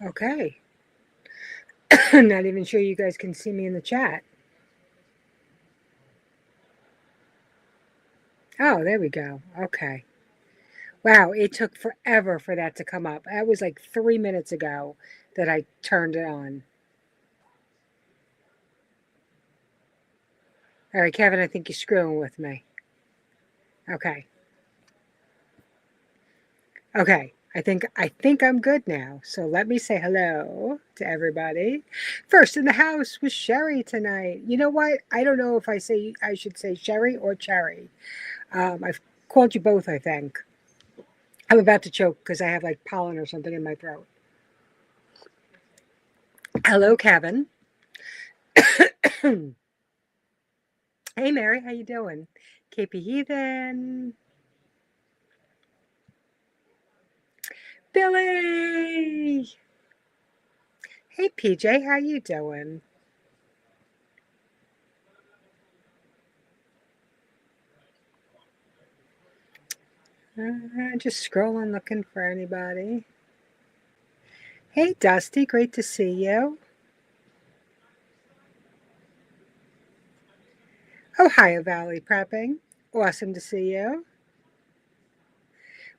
Okay. Not even sure you guys can see me in the chat. Oh, there we go. Okay. Wow, it took forever for that to come up. That was like 3 minutes ago that I turned it on. All right, Kevin, I think you're screwing with me. Okay. Okay. I think I'm good now. So let me say hello to everybody. First in the house was Sherry tonight. You know what? I don't know if I should say Sherry or Cherry. I've called you both, I think. I'm about to choke because I have like pollen or something in my throat. Hello, Kevin. Hey, Mary, how you doing? KP Heathen, Billy. Hey, PJ, how you doing? Just scrolling, looking for anybody. Hey, Dusty, great to see you. Ohio Valley prepping, awesome to see you.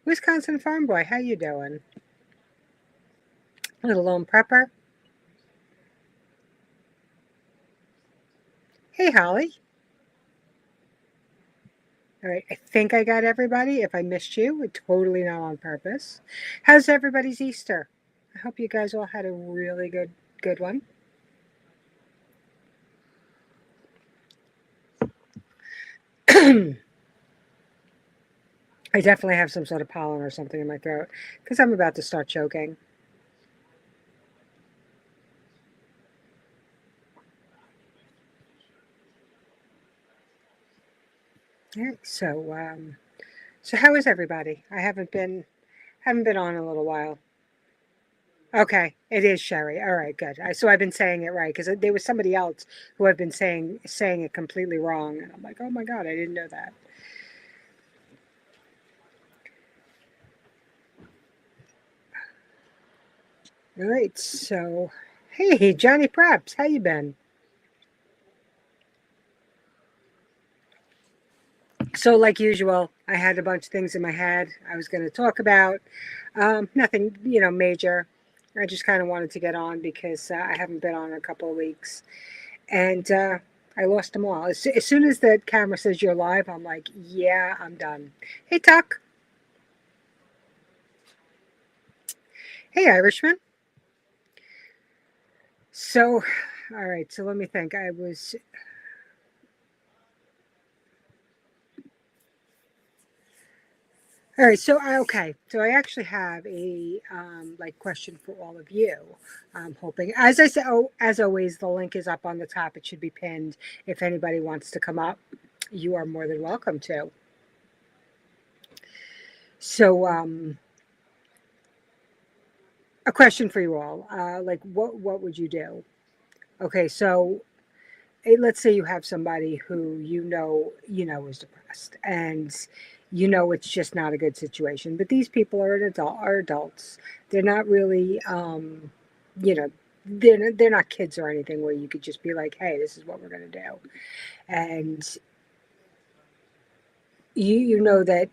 Wisconsin Farm Boy, how you doing? Little lone prepper. Hey, Holly. All right, I think I got everybody. If I missed you, totally not on purpose. How's everybody's Easter? I hope you guys all had a really good one. I definitely have some sort of pollen or something in my throat because I'm about to start choking. All right, so how is everybody? I haven't been on in a little while. Okay, it is Sherry. All right, good. So I've been saying it right because there was somebody else who I've been saying it completely wrong, and I'm like, oh my god, I didn't know that. All right, so hey, Johnny Preps, how you been? So like usual, I had a bunch of things in my head I was going to talk about. Nothing, major. I just kind of wanted to get on because I haven't been on in a couple of weeks, and I lost them all. As soon as the camera says you're live, I'm like, yeah, I'm done. Hey, Tuck. Hey, Irishman. So, all right. So let me think. All right. Okay. So I actually have a like question for all of you. I'm hoping, as I said, as always, the link is up on the top. It should be pinned. If anybody wants to come up, you are more than welcome to. So, a question for you all. Like, what would you do? Okay. So let's say you have somebody who is depressed, and it's just not a good situation, but these people are adults. They're not really you know they're not kids or anything where you could just be like, hey, this is what we're going to do, and you know that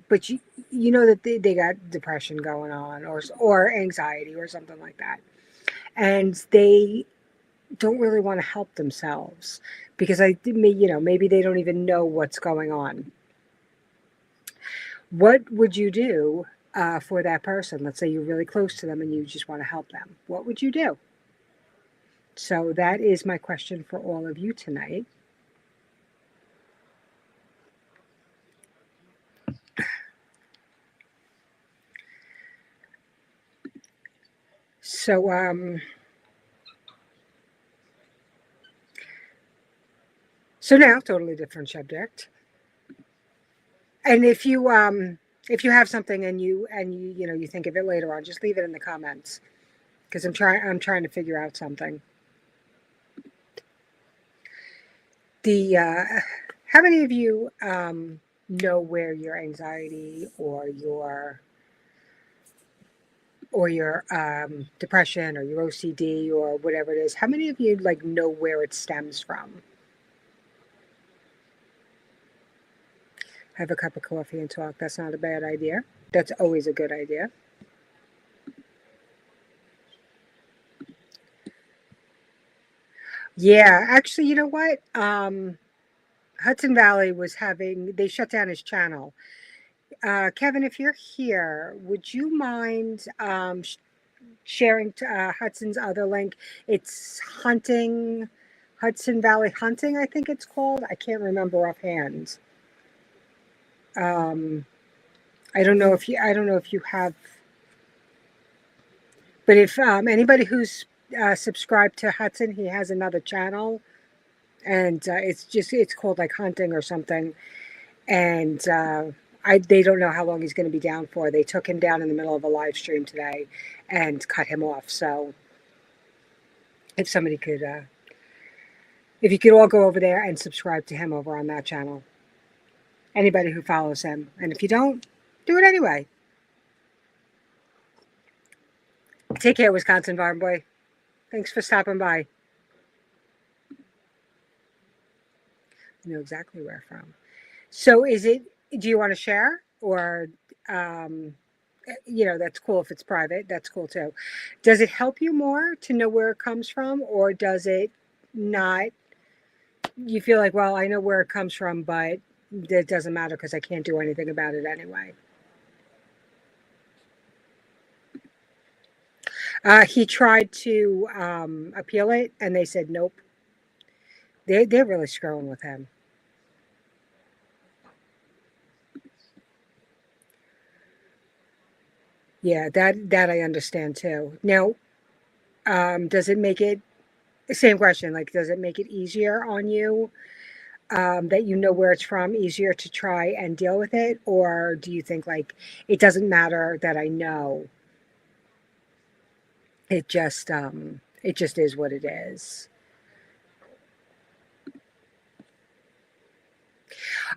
but you know that they got depression going on, or anxiety or something like that, and they don't really want to help themselves because maybe they don't even know what's going on. What would you do for that person? Let's say you're really close to them and you just want to help them. What would you do? So that is my question for all of you tonight. So so now, totally different subject. And if you have something and you think of it later on, just leave it in the comments because I'm trying to figure out something. The How many of you know where your anxiety or your or your depression or your OCD or whatever it is, how many of you like know where it stems from? Have a cup of coffee and talk. That's not a bad idea. That's always a good idea. Yeah, actually, you know what? Hudson Valley was having, they shut down his channel. Kevin, if you're here, would you mind sharing Hudson's other link? It's hunting, Hudson Valley Hunting, I think it's called. I can't remember offhand. Um, I don't know if you have, but if anybody who's subscribed to Hudson, he has another channel, and it's called like hunting or something, and they don't know how long he's going to be down for. They took him down in the middle of a live stream today and cut him off. So if somebody could, if you could all go over there and subscribe to him over on that channel, anybody who follows him, and if you don't, do it anyway. Take care, Wisconsin Farm Boy. Thanks for stopping by. You know exactly where from. So is it, do you want to share or, um, you know, that's cool if it's private, that's cool too. Does it help you more to know where it comes from, or does it not, you feel like, well, I know where it comes from, but it doesn't matter because I can't do anything about it anyway? He tried to appeal it and they said, nope. They're really screwing with him. Yeah, that I understand too. Now, does it make it, same question, like, does it make it easier on you that you know where it's from, easier to try and deal with it? Or do you think like it doesn't matter that I know, it just is what it is?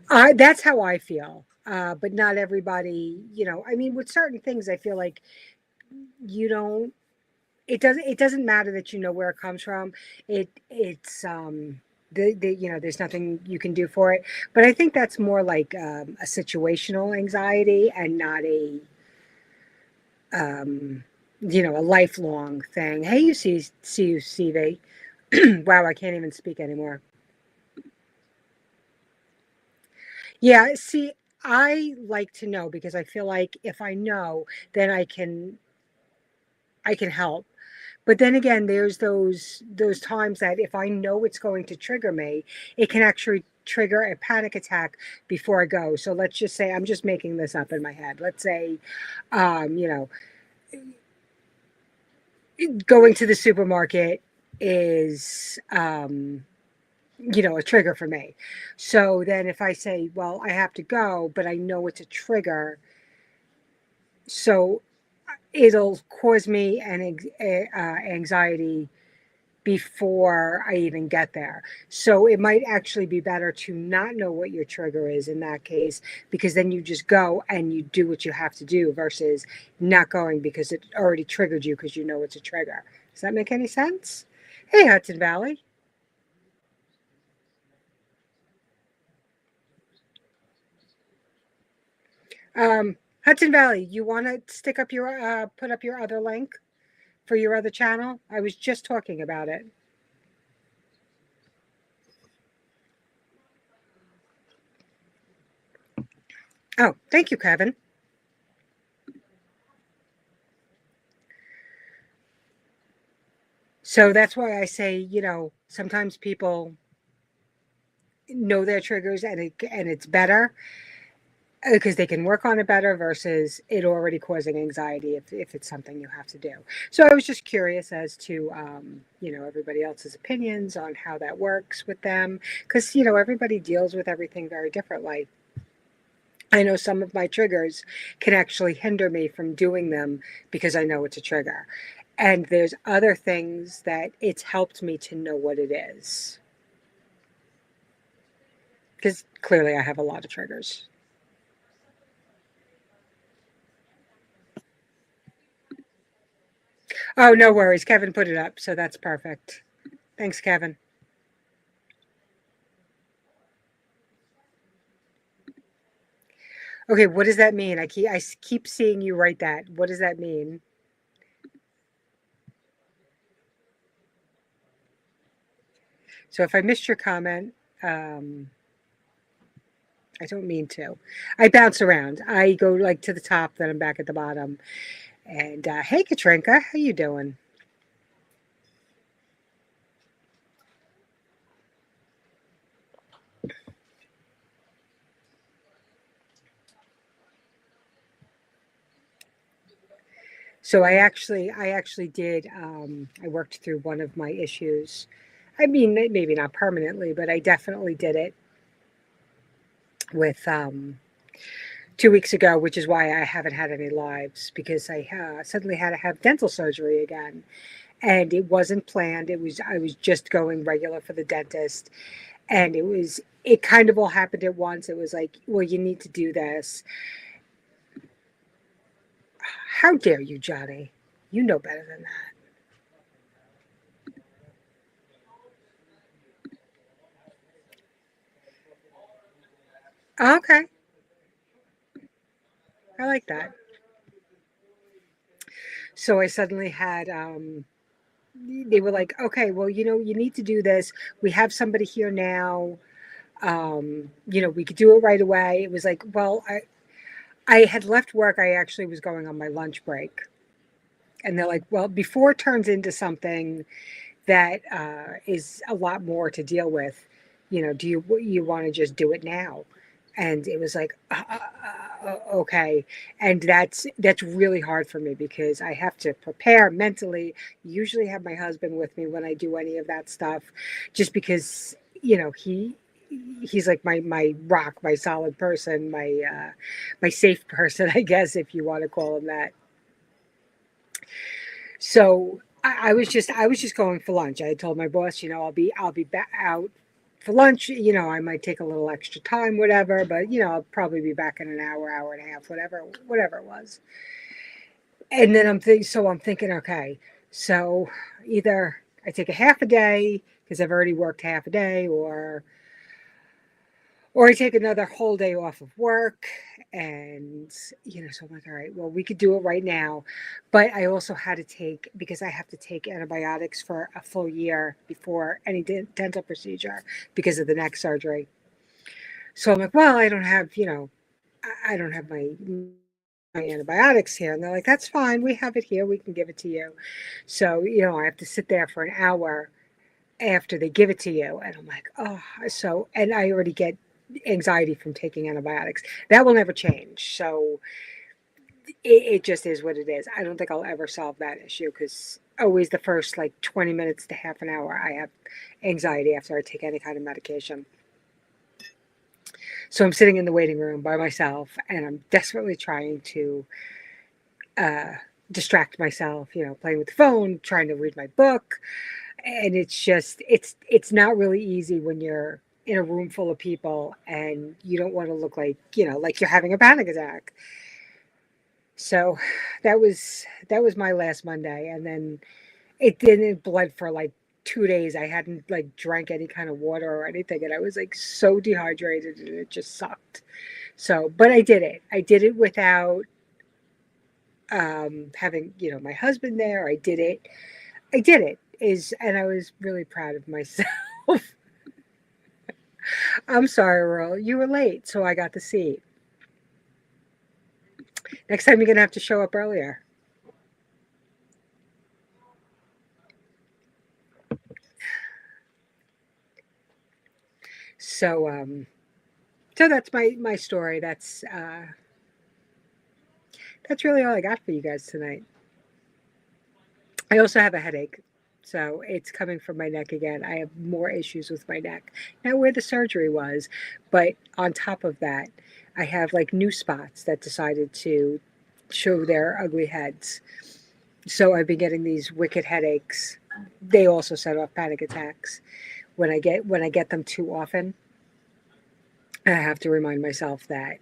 That's how I feel. But not everybody, you know, I mean, with certain things, I feel like you don't, it doesn't matter that you know where it comes from. It's you know, there's nothing you can do for it. But I think that's more like a situational anxiety and not a um, you know, a lifelong thing. Hey, see you, CV. Wow, I can't even speak anymore. Yeah, see, I like to know because I feel like if I know, then I can help. But then again, there's those times that if I know it's going to trigger me, it can actually trigger a panic attack before I go. So let's just say I'm just making this up in my head. Let's say, you know, going to the supermarket is you know, a trigger for me. So then if I say, well, I have to go, but I know it's a trigger, so it'll cause me an anxiety before I even get there. So it might actually be better to not know what your trigger is in that case, because then you just go and you do what you have to do versus not going because it already triggered you because you know it's a trigger. Does that make any sense? Hey, Hudson Valley. Hudson Valley, you want to stick up your, put up your other link for your other channel? I was just talking about it. Oh, thank you, Kevin. So that's why I say, you know, sometimes people know their triggers and it's better because they can work on it better versus it already causing anxiety if it's something you have to do. So I was just curious as to you know, everybody else's opinions on how that works with them because you know, everybody deals with everything very differently. I know some of my triggers can actually hinder me from doing them because I know it's a trigger. And there's other things that it's helped me to know what it is. Because clearly I have a lot of triggers. Oh, no worries. Kevin put it up, so that's perfect. Thanks, Kevin. Okay, what does that mean? I keep seeing you write that. What does that mean? So if I missed your comment, um, I don't mean to. I bounce around. I go like to the top, then I'm back at the bottom. And hey, Katrinka, how you doing? So I actually did. I worked through one of my issues. I mean, maybe not permanently, but I definitely did it with 2 weeks ago, which is why I haven't had any lives because I suddenly had to have dental surgery again, and it wasn't planned. I was just going regular for the dentist, and it kind of all happened at once. It was like, well, you need to do this. How dare you, Johnny? You know better than that. Okay, I like that. So I suddenly had they were like, okay, well, you need to do this. We have somebody here now. We could do it right away. It was like, well, I had left work. I actually was going on my lunch break. And they're like, well, before it turns into something that is a lot more to deal with, do you want to just do it now? And it was like, okay. And that's really hard for me because I have to prepare mentally. Usually have my husband with me when I do any of that stuff, just because he's like my rock, my solid person, my safe person, I guess, if you want to call him that. So I was just going for lunch. I told my boss, I'll be back out for lunch. I might take a little extra time, whatever, but I'll probably be back in an hour, hour and a half, whatever it was. And then I'm thinking, okay, so either I take a half a day because I've already worked half a day, or I take another whole day off of work. And, so I'm like, all right, well, we could do it right now. But I also had to take, because I have to take antibiotics for a full year before any dental procedure because of the neck surgery. So I'm like, well, I don't have, I don't have my antibiotics here. And they're like, that's fine. We have it here. We can give it to you. So, I have to sit there for an hour after they give it to you. And I'm like, oh, and I already get anxiety from taking antibiotics. That will never change. So it just is what it is. I don't think I'll ever solve that issue because always the first like 20 minutes to half an hour, I have anxiety after I take any kind of medication. So I'm sitting in the waiting room by myself and I'm desperately trying to uh, distract myself, playing with the phone, trying to read my book, and it's not really easy when you're in a room full of people and you don't want to look like you're having a panic attack. So that was my last Monday, and then it didn't bled for like 2 days. I hadn't like drank any kind of water or anything, and I was like so dehydrated, and it just sucked. So, but I did it without having my husband there. I did it is and I was really proud of myself. I'm sorry, Earl. You were late, so I got the seat. Next time you're gonna have to show up earlier. So so that's my story. That's really all I got for you guys tonight. I also have a headache. So it's coming from my neck again. I have more issues with my neck. Not where the surgery was, but on top of that, I have like new spots that decided to show their ugly heads. So I've been getting these wicked headaches. They also set off panic attacks when I get them too often. I have to remind myself that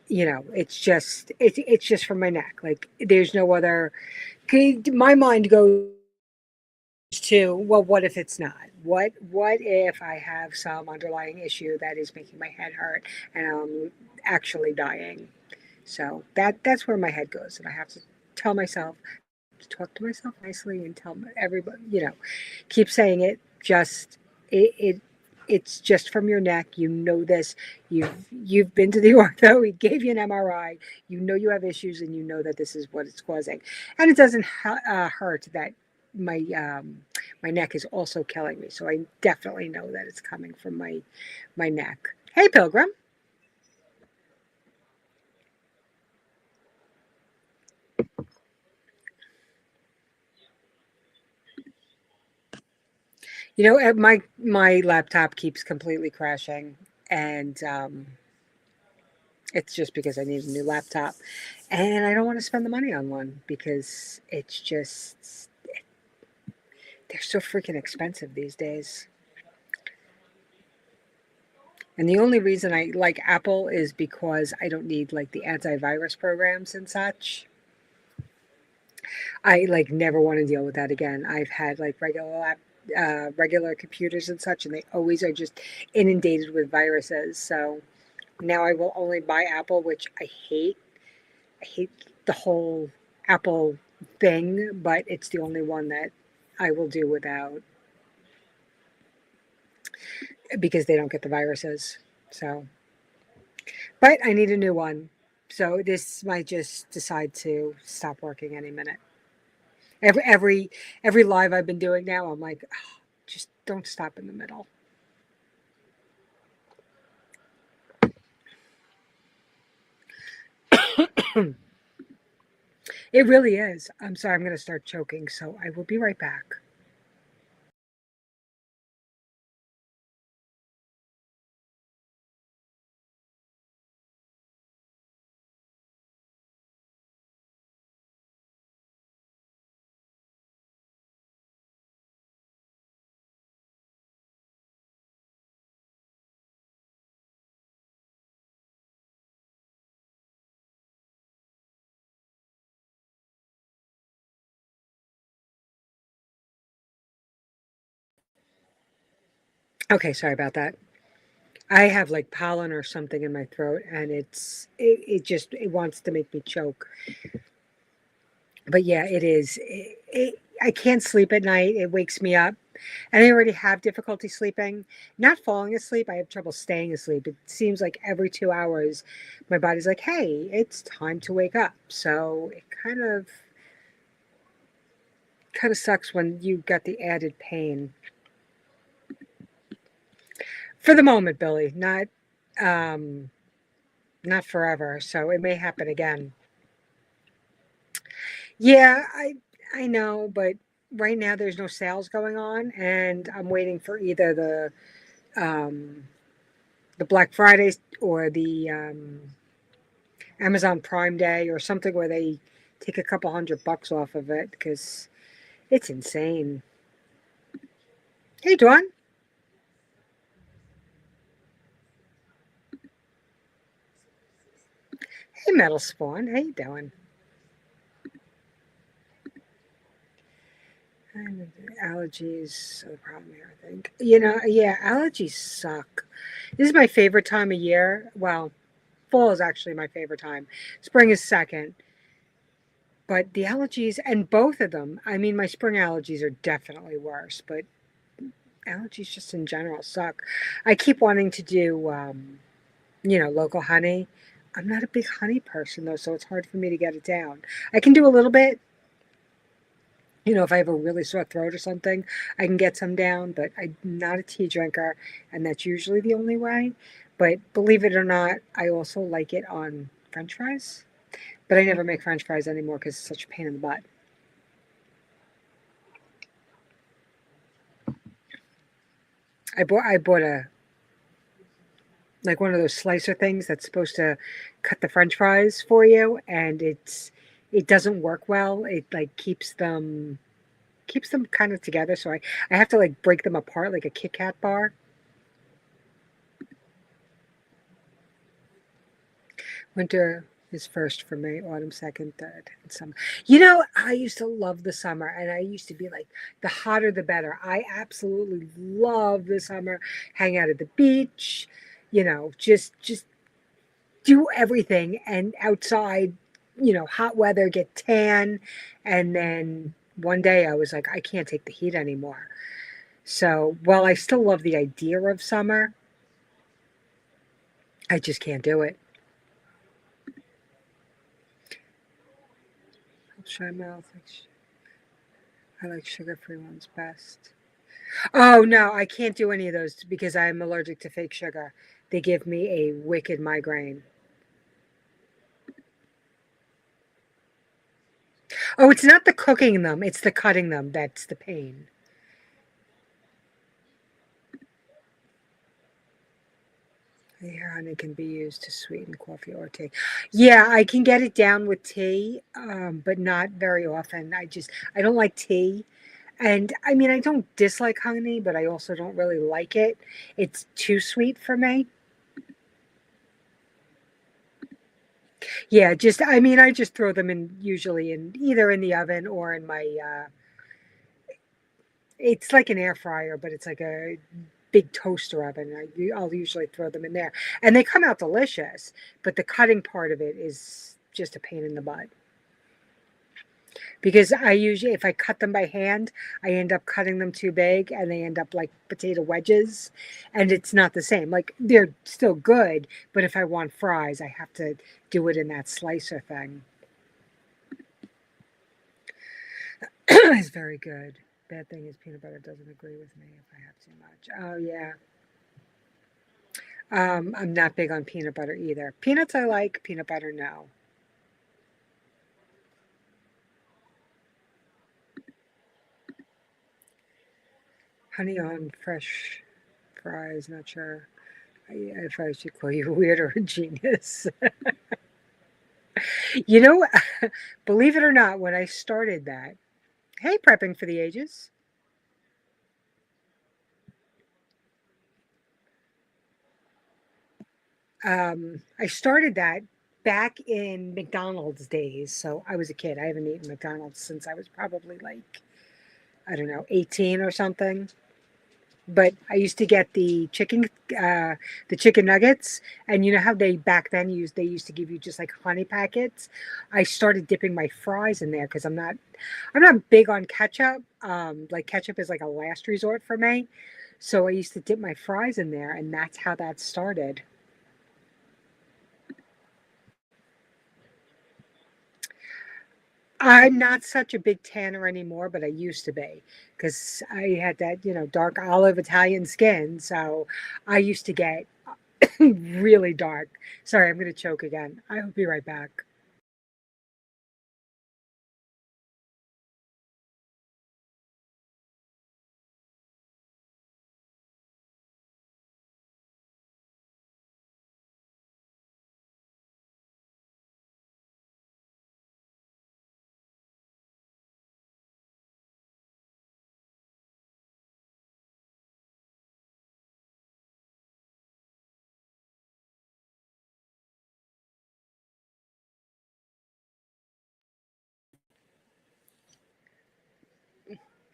it's just from my neck. Like there's no other. My mind goes to, well, what if it's not? What if I have some underlying issue that is making my head hurt and I'm actually dying? So that's where my head goes, and I have to tell myself, talk to myself nicely, and tell everybody, keep saying it. Just it it's just from your neck. You know this. You've been to the ortho. He gave you an MRI. You know you have issues, and you know that this is what it's causing. And it doesn't hurt that my my neck is also killing me. So I definitely know that it's coming from my neck. Hey, Pilgrim. My laptop keeps completely crashing, and it's just because I need a new laptop, and I don't want to spend the money on one because it's just they're so freaking expensive these days. And the only reason I like Apple is because I don't need like the antivirus programs and such. I like never want to deal with that again. I've had like regular computers and such, and they always are just inundated with viruses. So now I will only buy Apple, which I hate. I hate the whole Apple thing, but it's the only one that I will do without because they don't get the viruses. So, but I need a new one. So this might just decide to stop working any minute. Every live I've been doing now, I'm like, oh, just don't stop in the middle. It really is. I'm sorry, I'm going to start choking, so I will be right back. Okay, sorry about that. I have like pollen or something in my throat, and it wants to make me choke. But yeah, it is. I can't sleep at night. It wakes me up. And I already have difficulty sleeping. Not falling asleep, I have trouble staying asleep. It seems like every 2 hours, my body's like, hey, it's time to wake up. So it kind of sucks when you got the added pain. For the moment, Billy, um, not forever. So it may happen again. Yeah, I know, but right now there's no sales going on, and I'm waiting for either the Black Fridays or the Amazon Prime Day or something where they take a couple $100 off of it because it's insane. Hey, Dawn. Hey, Metal Spawn. How you doing? Allergies are the problem here, I think. Yeah, allergies suck. This is my favorite time of year. Well, fall is actually my favorite time. Spring is second. But the allergies, and both of them, I mean, my spring allergies are definitely worse, but allergies just in general suck. I keep wanting to do, local honey. I'm not a big honey person though, so it's hard for me to get it down. I can do a little bit, if I have a really sore throat or something, I can get some down, but I'm not a tea drinker, and that's usually the only way. But believe it or not, I also like it on French fries, but I never make French fries anymore because it's such a pain in the butt. I bought a like one of those slicer things that's supposed to cut the French fries for you, and it doesn't work well. It like keeps them kind of together, so I have to like break them apart like a Kit Kat bar. Winter is first for me, autumn second, third, and summer. You know, I used to love the summer, and I used to be like, the hotter the better. I absolutely love the summer. Hang out at the beach, just do everything and outside, hot weather, get tan, and then one day I was like, I can't take the heat anymore. So while I still love the idea of summer, I just can't do it. Try mouth. I like sugar-free ones best. Oh no, I can't do any of those because I'm allergic to fake sugar. They give me a wicked migraine. Oh, it's not the cooking them, it's the cutting them that's the pain. The honey can be used to sweeten coffee or tea. Yeah, I can get it down with tea, but not very often. I don't like tea. And I mean, I don't dislike honey, but I also don't really like it. It's too sweet for me. Yeah, I mean, I just throw them in usually in either in the oven or in my, it's like an air fryer, but it's like a big toaster oven. I'll usually throw them in there. And they come out delicious, but the cutting part of it is just a pain in the butt. Because I usually, if I cut them by hand, I end up cutting them too big and they end up like potato wedges. And it's not the same. Like they're still good, but if I want fries, I have to do it in that slicer thing. It's very good. Bad thing is peanut butter doesn't agree with me if I have too much. Oh yeah. I'm not big on peanut butter either. Peanuts I like, peanut butter no. Honey on fresh fries, not sure if I should call you weird or a genius. You know, believe it or not, when I started that, hey, prepping for the ages, I started that back in McDonald's days. So I was a kid. I haven't eaten McDonald's since I was probably like, I don't know, 18 or something. But I used to get the chicken nuggets, and you know how they used to give you just like honey packets. I started dipping my fries in there because I'm not big on ketchup. Like ketchup is like a last resort for me. So I used to dip my fries in there, and that's how that started. I'm not such a big tanner anymore, but I used to be because I had that, dark olive Italian skin. So I used to get really dark. Sorry, I'm going to choke again. I'll be right back.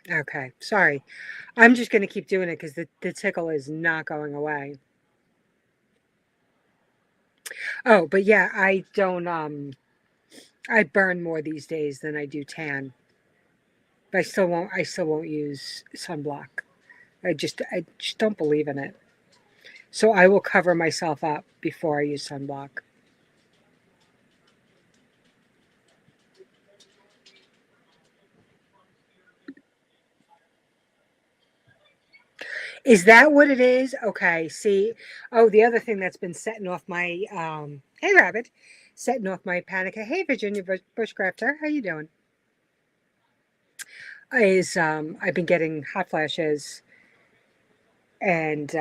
Okay, sorry. I'm just going to keep doing it because the tickle is not going away. Oh, but yeah, I burn more these days than I do tan. But I still won't use sunblock. I just don't believe in it. So I will cover myself up before I use sunblock. Is that what it is? Okay. See, oh, the other thing that's been setting off my hey rabbit, setting off my panic. Hey Virginia Bushcrafter, how you doing? Is I've been getting hot flashes, and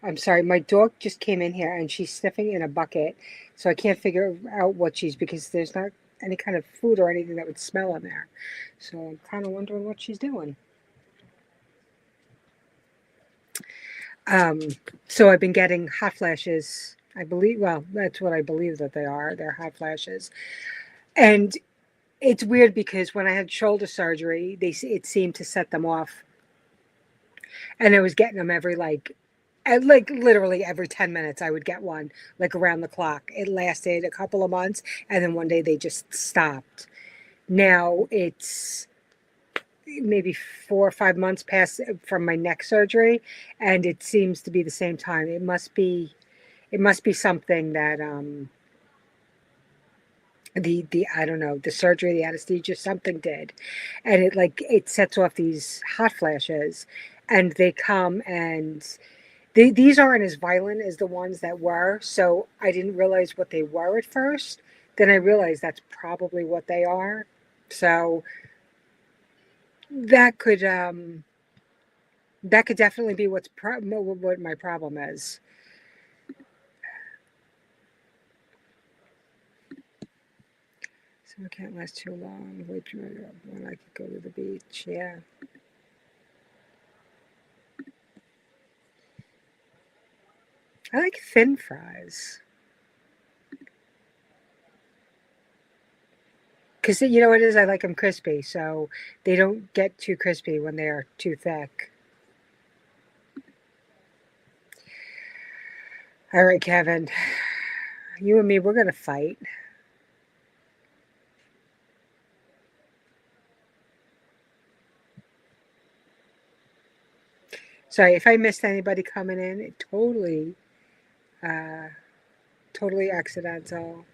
I'm sorry, my dog just came in here and she's sniffing in a bucket, so I can't figure out what she's because there's not any kind of food or anything that would smell in there. So I'm kind of wondering what she's doing. Um, so I've been getting hot flashes. I believe, well, that's what I believe that they are. They're hot flashes. And it's weird because when I had shoulder surgery, it seemed to set them off, and I was getting them every like literally every 10 minutes I would get one, like around the clock. It lasted a couple of months, and then one day they just stopped. Now it's maybe 4 or 5 months past from my neck surgery, and it seems to be the same time. It must be something that the I don't know, the surgery, the anesthesia, something did, and it sets off these hot flashes, and they come, and these aren't as violent as the ones that were, so I didn't realize what they were at first. Then I realized that's probably what they are. So that could um that could definitely be what my problem is. So I can't last too long. Wait when I could go to the beach. Yeah. I like thin fries. Because you know what it is? I like them crispy, so they don't get too crispy when they're too thick. All right, Kevin. You and me, we're going to fight. Sorry if I missed anybody coming in. It uh, totally accidental.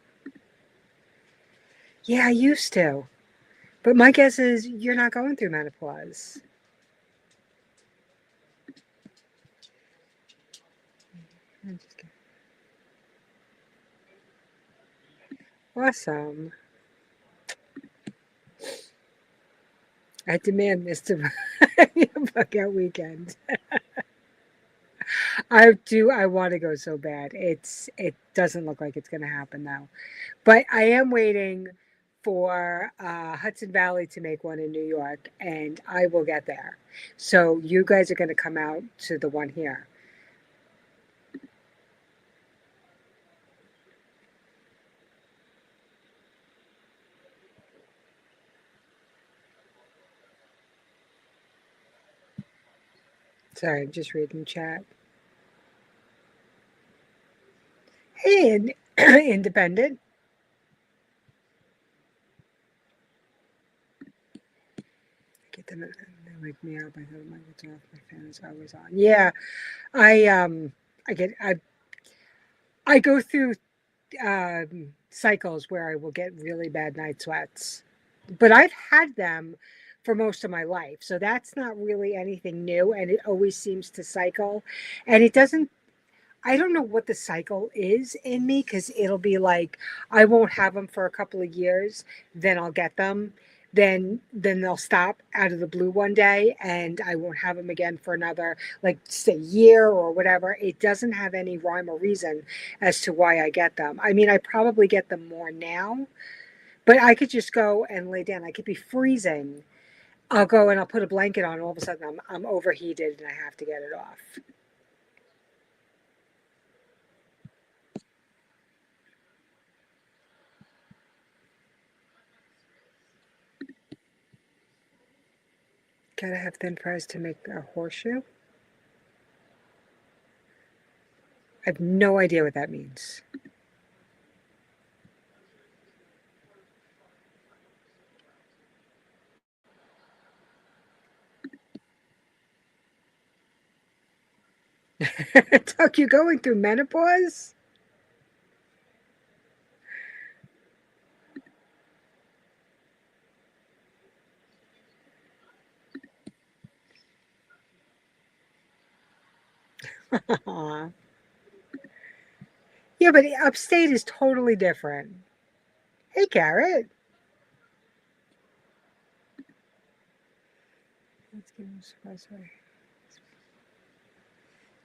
Yeah, I used to. But my guess is you're not going through menopause. I'm just kidding. Awesome. I demand Mr. Fuck out weekend. I do. I want to go so bad. It doesn't look like it's going to happen though. But I am waiting for Hudson Valley to make one in New York, and I will get there. So you guys are going to come out to the one here. Sorry, I'm just reading chat. Hey, independent. Get them. They wake me up. I thought my lights off. My fan is always on. Yeah, I I get I go through cycles where I will get really bad night sweats, but I've had them for most of my life, so that's not really anything new, and it always seems to cycle, and it doesn't. I don't know what the cycle is in me because it'll be like I won't have them for a couple of years, then I'll get them. Then they'll stop out of the blue one day, and I won't have them again for another like say year or whatever. It doesn't have any rhyme or reason as to why I get them. I mean, I probably get them more now, but I could just go and lay down. I could be freezing. I'll go and I'll put a blanket on. All of a sudden, I'm overheated and I have to get it off. Gotta have thin fries to make a horseshoe. I have no idea what that means. Tuck, you going through menopause? Yeah, but upstate is totally different. Hey, Carrot. Let's give him a surprise.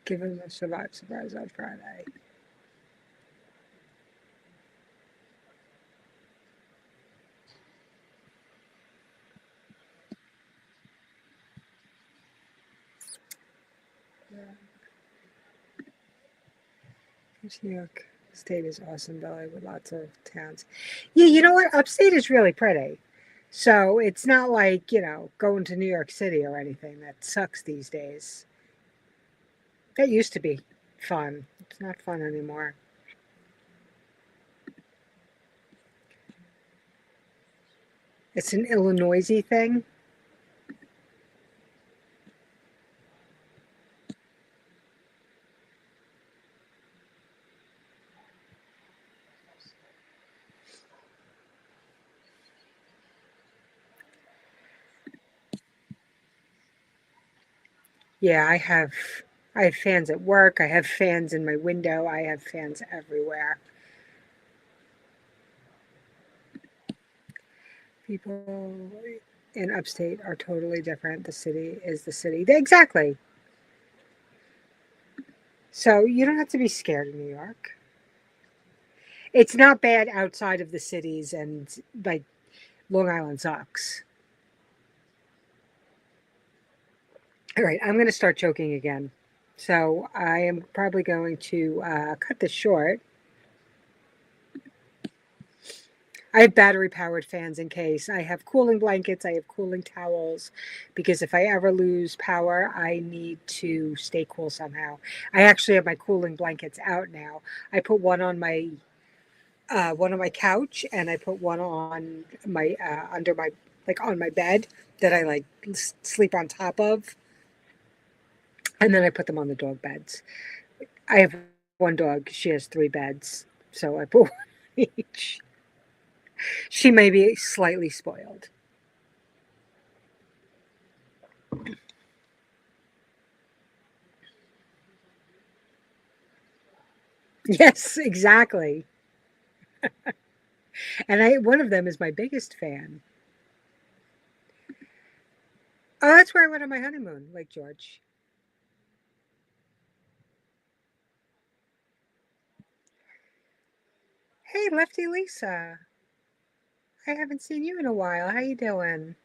Give him a surprise on Friday. New York State is awesome, though, with lots of towns. Yeah, you know what? Upstate is really pretty. So it's not like, going to New York City or anything that sucks these days. That used to be fun. It's not fun anymore. It's an Illinoisy thing. Yeah, I have fans at work. I have fans in my window. I have fans everywhere. People in upstate are totally different. The city is the city. Exactly. So you don't have to be scared of New York. It's not bad outside of the cities, and like Long Island sucks. All right, I'm going to start choking again. So I am probably going to cut this short. I have battery powered fans in case. I have cooling blankets. I have cooling towels because if I ever lose power, I need to stay cool somehow. I actually have my cooling blankets out now. I put one on my couch, and I put one on my under my like on my bed that I like sleep on top of, and then I put them on the dog beds. I have one dog; she has three beds, so I put one each. She may be slightly spoiled. Yes, exactly. And I one of them is my biggest fan. Oh, that's where I went on my honeymoon, Lake George. Hey, Lefty Lisa. I haven't seen you in a while. How you doing?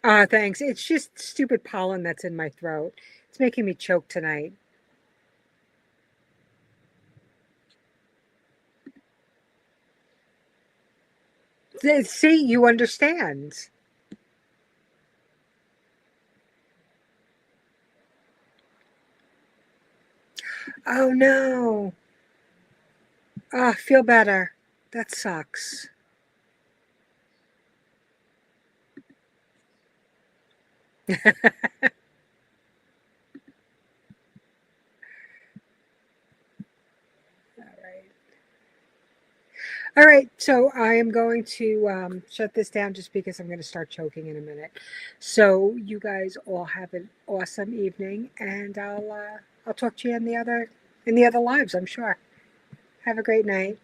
Thanks. It's just stupid pollen that's in my throat. It's making me choke tonight. See, you understand. Oh no. Feel better. That sucks. All right. All right, so I am going to shut this down just because I'm going to start choking in a minute. So you guys all have an awesome evening, and I'll talk to you in the other lives. I'm sure. Have a great night.